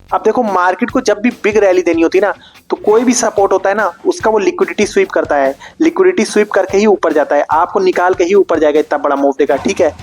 अब देखो मार्केट को जब भी बिग रैली देनी होती है ना, तो कोई भी सपोर्ट होता है ना, उसका वो लिक्विडिटी स्वीप करता है। लिक्विडिटी स्वीप करके ही ऊपर जाता है, आपको निकाल के ही ऊपर जाएगा, इतना बड़ा मूव देगा। ठीक है,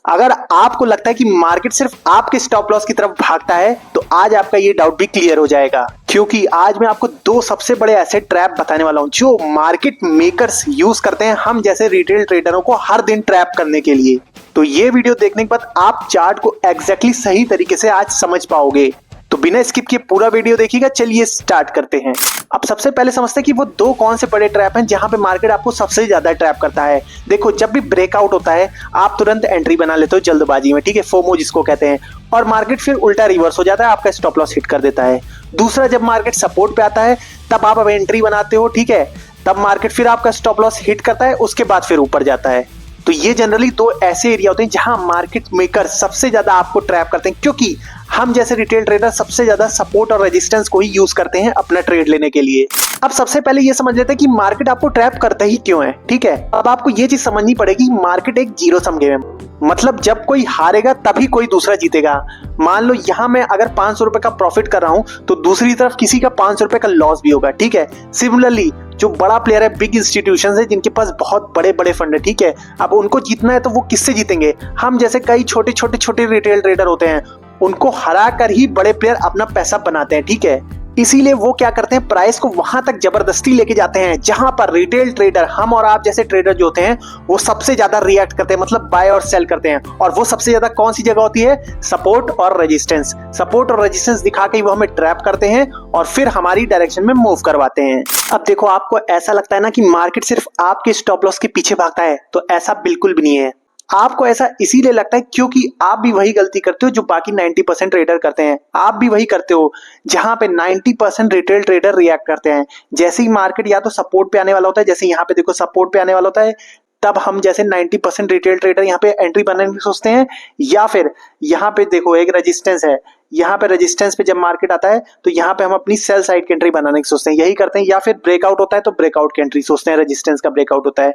अगर आपको लगता है कि मार्केट सिर्फ आपके स्टॉप लॉस की तरफ भागता है, तो आज आपका ये डाउट भी क्लियर हो जाएगा, क्योंकि आज मैं आपको दो सबसे बड़े ऐसे ट्रैप बताने वाला हूं जो मार्केट मेकर्स यूज करते हैं हम जैसे रिटेल ट्रेडरों को हर दिन ट्रैप करने के लिए। तो ये वीडियो देखने के बाद आप चार्ट को एग्जैक्टली सही तरीके से आज समझ पाओगे। तो बिना स्किप किए पूरा वीडियो देखिएगा। चलिए स्टार्ट करते हैं। अब सबसे पहले समझते हैं कि वो दो कौन से बड़े ट्रैप हैं जहां पे मार्केट आपको सबसे ज्यादा ट्रैप करता है। देखो, जब भी ब्रेकआउट होता है आप तुरंत एंट्री बना लेते हो जल्दबाजी में, ठीक है, फोमो जिसको कहते हैं, और मार्केट फिर उल्टा रिवर्स हो जाता है, आपका स्टॉप लॉस हिट कर देता है। दूसरा, जब मार्केट सपोर्ट पे आता है तब आप अब एंट्री बनाते हो, ठीक है, तब मार्केट फिर आपका स्टॉप लॉस हिट करता है, उसके बाद फिर ऊपर जाता है। तो ये जनरली दो ऐसे एरिया होते हैं जहां मार्केट मेकर सबसे ज्यादा आपको ट्रैप करते हैं, क्योंकि हम जैसे रिटेल ट्रेडर सबसे ज्यादा सपोर्ट और रेजिस्टेंस को ही यूज करते हैं अपना ट्रेड लेने के लिए। अब सबसे पहले ये समझ लेते हैं कि मार्केट आपको ट्रैप करता ही क्यों है। ठीक है, अब आपको ये चीज समझनी पड़ेगी, मार्केट एक जीरो सम गेम है। मतलब जब कोई हारेगा तभी कोई दूसरा जीतेगा। मान लो यहां मैं अगर 500 रुपए का प्रॉफिट कर रहा हूं, तो दूसरी तरफ किसी का 500 रुपए का लॉस भी होगा। ठीक है, सिमिलरली जो बड़ा प्लेयर है, बिग इंस्टीट्यूशंस है जिनके पास बहुत बड़े बड़े फंड है, ठीक है, अब उनको जीतना है तो वो किससे जीतेंगे? हम जैसे कई छोटे रिटेल ट्रेडर होते हैं, उनको हरा कर ही बड़े प्लेयर अपना पैसा बनाते हैं। ठीक है, इसीलिए वो क्या करते हैं, प्राइस को वहां तक जबरदस्ती लेके जाते हैं जहां पर रिटेल ट्रेडर, हम और आप जैसे ट्रेडर जो होते हैं, वो सबसे ज्यादा रिएक्ट करते हैं, मतलब बाय और सेल करते हैं। और वो सबसे ज्यादा कौन सी जगह होती है? सपोर्ट और रेजिस्टेंस। सपोर्ट और रेजिस्टेंस दिखा के वो हमें ट्रैप करते हैं और फिर हमारी डायरेक्शन में मूव करवाते हैं। अब देखो, आपको ऐसा लगता है ना कि मार्केट सिर्फ आपके स्टॉप लॉस के पीछे भागता है, तो ऐसा बिल्कुल भी नहीं है। आपको ऐसा इसीलिए लगता है क्योंकि आप भी वही गलती करते हो जो बाकी 90% ट्रेडर करते हैं। आप भी वही करते हो जहां पे 90% रिटेल ट्रेडर रिएक्ट करते हैं। जैसे ही मार्केट या तो सपोर्ट पे आने वाला होता है, जैसे यहाँ पे देखो सपोर्ट पे आने वाला होता है, तब हम जैसे 90% रिटेल ट्रेडर यहाँ पे एंट्री बनाने की सोचते हैं, या फिर यहाँ पे देखो एक रेजिस्टेंस है, यहाँ पे रेजिस्टेंस पे जब मार्केट आता है तो यहाँ पे हम अपनी सेल साइड की एंट्री बनाने की सोचते हैं, यही करते हैं। या फिर ब्रेकआउट होता है तो ब्रेकआउट की एंट्री सोचते हैं, रेजिस्टेंस का ब्रेकआउट होता है।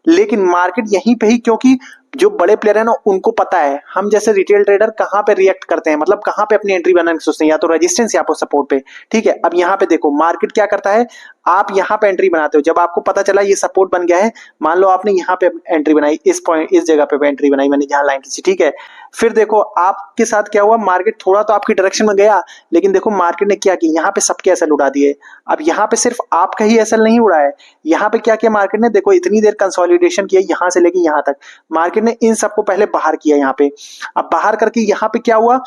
लेकिन मार्केट यहीं पे ही, क्योंकि जो बड़े प्लेयर है ना, उनको पता है हम जैसे रिटेल ट्रेडर कहां पे रिएक्ट करते हैं, मतलब कहां पे अपनी एंट्री बनाने की सोचते हैं, या तो रेजिस्टेंस या तो सपोर्ट पे। ठीक है, अब यहाँ पे देखो मार्केट क्या करता है, आप यहाँ पे एंट्री बनाते हो जब आपको पता चला ये सपोर्ट बन गया है। मान लो आपने यहाँ पे एंट्री बनाई, इस पॉइंट, इस जगह पे एंट्री बनाई मैंने जहां लाइन खींची, ठीक है। फिर देखो आपके साथ क्या हुआ, मार्केट थोड़ा तो आपकी डायरेक्शन में गया, लेकिन देखो मार्केट ने क्या किया, यहाँ पे सबके एसएल उड़ा दिए। अब यहाँ पे सिर्फ आपका ही एसएल नहीं उड़ा है, यहाँ पे क्या किया मार्केट ने, देखो इतनी देर कंसोलिडेशन किया यहाँ से लेके यहाँ तक, मार्केट ने इन सबको पहले बाहर किया यहाँ पे। अब बाहर करके यहाँ पे क्या हुआ,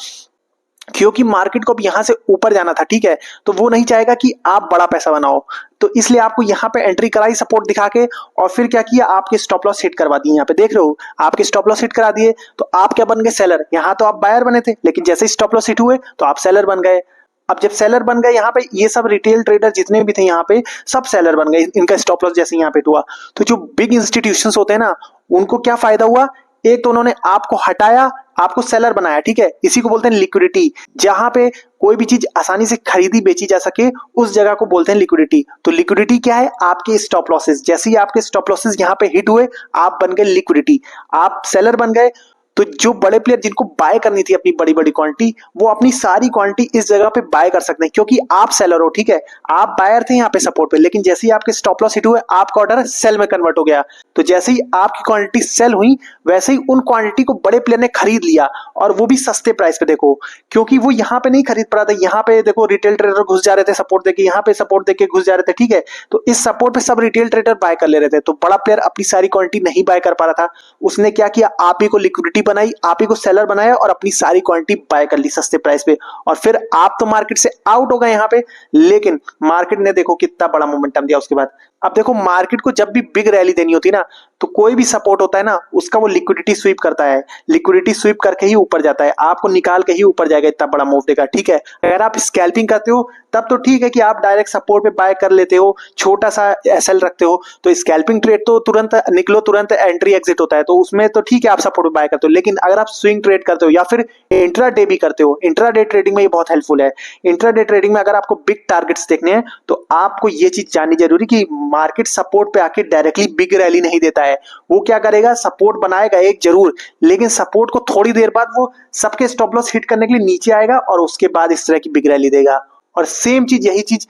क्योंकि मार्केट को अब यहां से ऊपर जाना था, ठीक है, तो वो नहीं चाहेगा कि आप बड़ा पैसा बनाओ, तो इसलिए आपको यहाँ पे एंट्री कराई सपोर्ट दिखा के, और फिर क्या किया, आपके स्टॉप लॉस हिट करवा दिए। यहाँ पे देख रहे हो आपके स्टॉप लॉस हिट करा दिए, तो आप क्या बन गए, सेलर। यहाँ तो आप बायर बने थे, लेकिन जैसे ही स्टॉप लॉस हिट हुए तो आप सेलर बन गए। अब जब सेलर बन गए, यहाँ पे ये सब रिटेल ट्रेडर जितने भी थे यहाँ पे सब सेलर बन गए, इनका स्टॉप लॉस जैसे यहाँ पे हुआ। तो जो बिग इंस्टीट्यूशंस होते हैं ना, उनको क्या फायदा हुआ, एक तो उन्होंने आपको हटाया, आपको सेलर बनाया, ठीक है, इसी को बोलते हैं लिक्विडिटी। जहां पे कोई भी चीज आसानी से खरीदी बेची जा सके, उस जगह को बोलते हैं लिक्विडिटी। तो लिक्विडिटी क्या है, आपके स्टॉप लॉसेस। जैसे ही आपके स्टॉप लॉसेस यहाँ पे हिट हुए, आप बन गए लिक्विडिटी, आप सेलर बन गए। तो जो बड़े प्लेयर जिनको बाय करनी थी अपनी बड़ी बड़ी क्वांटिटी, वो अपनी सारी क्वांटिटी इस जगह पे बाय कर सकते हैं, क्योंकि आप सेलर हो, ठीक है, आप बायर थे यहाँ पे सपोर्ट पे, लेकिन जैसे ही आपके स्टॉप लॉस हिट हुए, आपका ऑर्डर सेल में कन्वर्ट हो गया। तो जैसे ही आपकी क्वांटिटी सेल हुई, वैसे ही उन क्वांटिटी को बड़े प्लेयर ने खरीद लिया, और वो भी सस्ते प्राइस पे। देखो, क्योंकि वो यहाँ पे नहीं खरीद पा रहा था, यहाँ पे देखो रिटेल ट्रेडर घुस जा रहे थे सपोर्ट देके, यहाँ पे सपोर्ट देके घुस जा रहे थे, ठीक है, तो इस सपोर्ट पे सब रिटेल ट्रेडर बाय कर ले रहे थे, तो बड़ा प्लेयर अपनी सारी क्वांटिटी नहीं बाय कर पा रहा था। उसने क्या किया, आप ही को लिक्विडिटी बनाई, आप ही को सेलर बनाया, और अपनी सारी क्वांटिटी बाय कर ली सस्ते प्राइस पे, और फिर आप तो मार्केट से आउट हो गए यहाँ पे। लेकिन मार्केट ने देखो कितना बड़ा मोमेंटम दिया उसके बाद। अब देखो मार्केट को जब भी बिग रैली देनी होती है ना, तो कोई भी सपोर्ट होता है ना, उसका वो लिक्विडिटी स्वीप करता है। लिक्विडिटी स्वीप करके ही ऊपर जाता है, आपको निकाल के ही ऊपर जाएगा, इतना बड़ा मूव देगा। ठीक है, अगर आप स्कैल्पिंग करते हो तब तो ठीक है कि आप डायरेक्ट सपोर्ट पे बाय कर लेते हो, छोटा सा एसएल रखते हो, तो स्कैल्पिंग ट्रेड तो तुरंत निकलो, तुरंत एंट्री एग्जिट होता है, तो उसमें तो ठीक है आप सपोर्ट पे बाय करते हो। लेकिन अगर आप स्विंग ट्रेड करते हो या फिर इंट्राडे भी करते हो, इंट्राडे ट्रेडिंग में ये बहुत हेल्पफुल है। इंट्राडे ट्रेडिंग में अगर आपको बिग टारगेट्स देखने हैं, तो आपको ये चीज जाननी जरूरी कि मार्केट सपोर्ट पे आके डायरेक्टली बिग रैली नहीं देता है। है, वो क्या करेगा, सपोर्ट बनाएगा एक जरूर, लेकिन सपोर्ट को थोड़ी देर बाद वो सबके स्टॉप लॉस हिट करने के लिए नीचे आएगा और उसके बाद इस तरह की बिग रैली देगा। और सेम चीज, यही चीज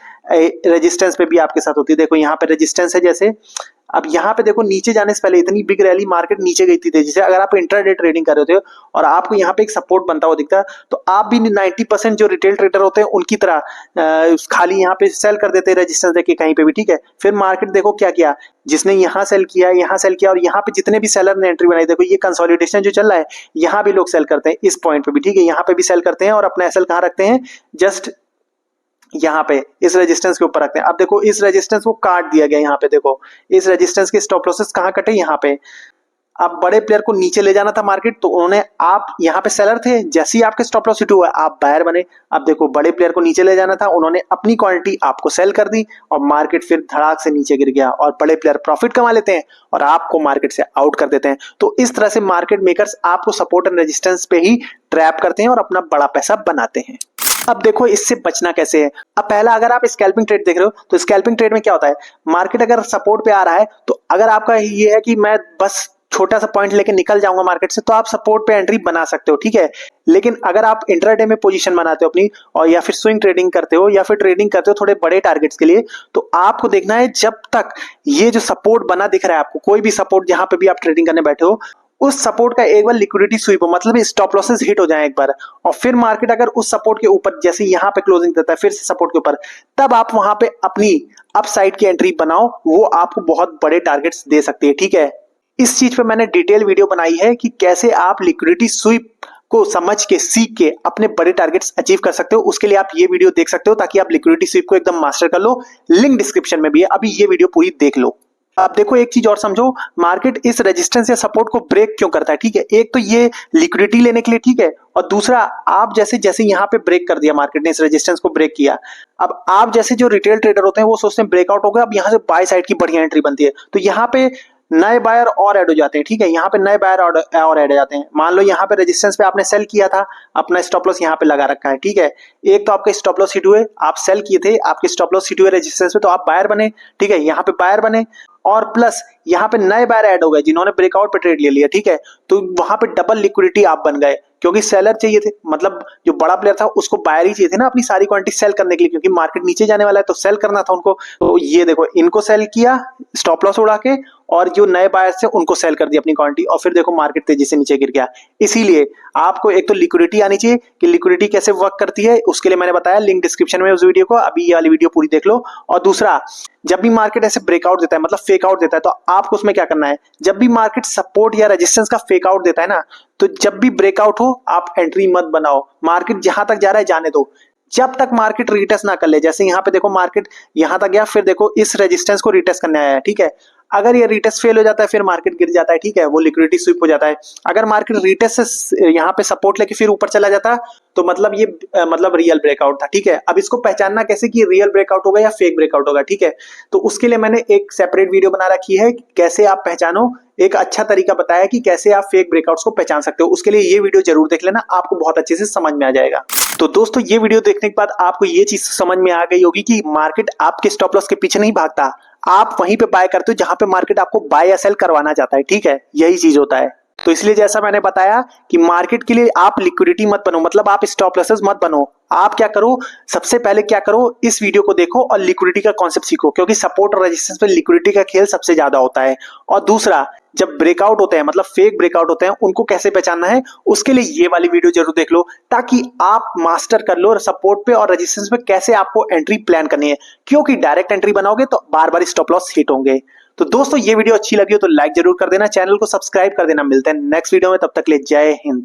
रेजिस्टेंस पे भी आपके साथ होती है। देखो यहाँ पे रेजिस्टेंस है, जैसे अब यहाँ पे देखो नीचे जाने से पहले इतनी बिग रैली मार्केट नीचे गई थी जैसे अगर आप इंट्राडे ट्रेडिंग कर रहे होते और आपको यहाँ पे एक सपोर्ट बनता हुआ दिखता तो आप भी 90% जो रिटेल ट्रेडर होते हैं उनकी तरह खाली यहाँ पे सेल कर देते हैं रेजिस्टेंस देके कहीं पे भी, ठीक है। फिर मार्केट देखो क्या किया, जिसने यहाँ सेल किया, यहाँ सेल किया, और यहाँ पे जितने भी सेलर ने एंट्री बनाई, देखो ये कंसोलिडेशन जो चल रहा है, यहाँ भी लोग सेल करते हैं इस पॉइंट पे भी, ठीक है, यहाँ पे भी सेल करते हैं और अपना एसएल कहाँ रखते हैं, जस्ट यहाँ पे इस रेजिस्टेंस के ऊपर रखते हैं। अब देखो इस रेजिस्टेंस को काट दिया गया, यहाँ पे देखो इस रेजिस्टेंस के स्टॉप लॉसेस कहाँ कटे, यहाँ पे। अब बड़े प्लेयर को नीचे ले जाना था मार्केट, तो उन्होंने, आप यहाँ पे सेलर थे, जैसे ही आपके स्टॉप लॉस हिट हुआ आप बायर बने। अब देखो बड़े प्लेयर को नीचे ले जाना था, उन्होंने अपनी क्वांटिटी आपको सेल कर दी और मार्केट फिर धड़ाक से नीचे गिर गया और बड़े प्लेयर प्रॉफिट कमा लेते हैं और आपको मार्केट से आउट कर देते हैं। तो इस तरह से मार्केट मेकर्स आपको सपोर्ट एंड रेजिस्टेंस पे ही ट्रैप करते हैं और अपना बड़ा पैसा बनाते हैं। अब देखो इससे बचना कैसे है। अब पहला, अगर आप स्कैल्पिंग ट्रेड देख रहे हो तो स्कैल्पिंग ट्रेड में क्या होता है, मार्केट अगर सपोर्ट पे आ रहा है तो अगर आपका ये है कि मैं बस छोटा सा पॉइंट लेके निकल जाऊंगा मार्केट से, तो आप सपोर्ट पे एंट्री बना सकते हो, ठीक है। लेकिन अगर आप इंट्राडे में पोजीशन बनाते हो अपनी, और या फिर स्विंग ट्रेडिंग करते हो या फिर ट्रेडिंग करते हो थोड़े बड़े टारगेट्स के लिए, तो आपको देखना है जब तक ये जो सपोर्ट बना दिख रहा है आपको, कोई भी सपोर्ट जहां पे भी आप ट्रेडिंग करने बैठे हो, उस सपोर्ट का एक बार लिक्विडिटी स्वीप हो, मतलब स्टॉप लॉसेस हिट हो जाए एक बार, और फिर मार्केट अगर उस सपोर्ट के ऊपर, जैसे यहाँ पे क्लोजिंग देता है फिर से सपोर्ट के ऊपर, तब आप वहां पे अपनी अपसाइड की एंट्री बनाओ, वो आपको बहुत बड़े टारगेट्स दे सकती है, ठीक है। इस चीज पे मैंने डिटेल वीडियो बनाई है कि कैसे आप लिक्विडिटी स्वीप को समझ के, सीख के अपने बड़े टारगेट्स अचीव कर सकते हो। उसके लिए आप ये वीडियो देख सकते हो ताकि आप लिक्विडिटी स्वीप को एकदम मास्टर कर लो। लिंक डिस्क्रिप्शन में भी है, अभी ये वीडियो पूरी देख लो। अब देखो एक चीज और समझो, मार्केट इस रेजिस्टेंस या सपोर्ट को ब्रेक क्यों करता है, ठीक है। एक तो ये लिक्विडिटी लेने के लिए, ठीक है, और दूसरा आप जैसे जैसे यहाँ पे ब्रेक कर दिया मार्केट ने, इस रेजिस्टेंस को ब्रेक किया, अब आप जैसे जो रिटेल ट्रेडर होते हैं वो सोचते हैं ब्रेकआउट हो गया, अब यहाँ से बाय साइड की बढ़िया एंट्री बनती है, तो यहाँ पे नए बायर और ऐड हो जाते हैं, ठीक है, यहाँ पे नए बायर और ऐड हो जाते हैं। मान लो यहाँ पे रेजिस्टेंस पे आपने सेल किया था, अपना स्टॉप लॉस यहाँ पे लगा रखा है, ठीक है, एक तो आपके स्टॉप लॉस हिट हुए, आप सेल किए थे, आपके स्टॉप लॉस हिट हुए रेजिस्टेंस पे, तो आप बायर बने, ठीक है, यहाँ पे बायर बने, और प्लस यहाँ पे नए बायर ऐड हो गए जिन्होंने ब्रेकआउट पे ट्रेड ले लिया, ठीक है, तो वहां पे डबल लिक्विडिटी आप बन गए, क्योंकि सेलर चाहिए थे, मतलब जो बड़ा प्लेयर था उसको बायर ही चाहिए थे ना अपनी सारी क्वांटिटी सेल करने के लिए, क्योंकि मार्केट नीचे जाने वाला है तो सेल करना था उनको। तो ये देखो इनको सेल किया स्टॉप लॉस उड़ा के, और जो नए बायर्स थे उनको सेल कर दिया अपनी क्वांटिटी, और फिर देखो मार्केट तेजी से नीचे गिर गया। इसीलिए आपको एक तो लिक्विडिटी आनी चाहिए, कि लिक्विडिटी कैसे वर्क करती है उसके लिए मैंने बताया, लिंक डिस्क्रिप्शन में उस वीडियो को, अभी ये वाली वीडियो पूरी देख लो। और दूसरा, जब भी मार्केट ऐसे ब्रेकआउट देता है, मतलब फेक आउट देता है, तो आपको उसमें क्या करना है, जब भी मार्केट सपोर्ट या रेजिस्टेंस का फेक आउट देता है ना, तो जब भी ब्रेकआउट हो आप एंट्री मत बनाओ, मार्केट जहां तक जा रहा है जाने दो, जब तक मार्केट रिटेस्ट ना कर ले। जैसे यहाँ पे देखो मार्केट यहाँ तक गया, फिर देखो इस रेजिस्टेंस को रिटेस्ट करने आया है, ठीक है, अगर ये रिटेस्ट फेल हो जाता है फिर मार्केट गिर जाता है, ठीक है, वो लिक्विडिटी स्वीप हो जाता है। अगर मार्केट रिटेस्ट से यहाँ पे सपोर्ट लेके फिर ऊपर चला जाता तो मतलब ये मतलब रियल ब्रेकआउट था, ठीक है। अब इसको पहचानना कैसे कि रियल ब्रेकआउट होगा या फेक ब्रेकआउट होगा, ठीक है, तो उसके लिए मैंने एक सेपरेट वीडियो बना रखी है, कैसे आप पहचानो, एक अच्छा तरीका बताया कि कैसे आप फेक ब्रेकआउट्स को पहचान सकते हो। उसके लिए ये वीडियो जरूर देख लेना, आपको बहुत अच्छे से समझ में आ जाएगा। तो दोस्तों ये वीडियो देखने के बाद आपको ये चीज समझ में आ गई होगी कि मार्केट आपके स्टॉप लॉस के पीछे नहीं भागता, आप वहीं पे बाय करते हो जहां पे मार्केट आपको बाय या सेल करवाना चाहता है, ठीक है, यही चीज होता है। तो इसलिए जैसा मैंने बताया कि मार्केट के लिए आप लिक्विडिटी मत बनो, मतलब आप स्टॉप लॉसेस मत बनो। आप क्या करो, सबसे पहले क्या करो, इस वीडियो को देखो और लिक्विडिटी का कॉन्सेप्ट सीखो, क्योंकि सपोर्ट और रेजिस्टेंस पे लिक्विडिटी का खेल सबसे ज्यादा होता है। और दूसरा, जब ब्रेकआउट होते हैं, मतलब फेक ब्रेकआउट होते हैं, उनको कैसे पहचानना है, उसके लिए ये वाली वीडियो जरूर देख लो, ताकि आप मास्टर कर लो सपोर्ट पे और रेजिस्टेंस पे कैसे आपको एंट्री प्लान करनी है, क्योंकि डायरेक्ट एंट्री बनाओगे तो बार बार स्टॉप लॉस हिट होंगे। तो दोस्तों ये वीडियो अच्छी लगी हो तो लाइक जरूर कर देना, चैनल को सब्सक्राइब कर देना। मिलते हैं नेक्स्ट वीडियो में, तब तक के लिए जय हिंद।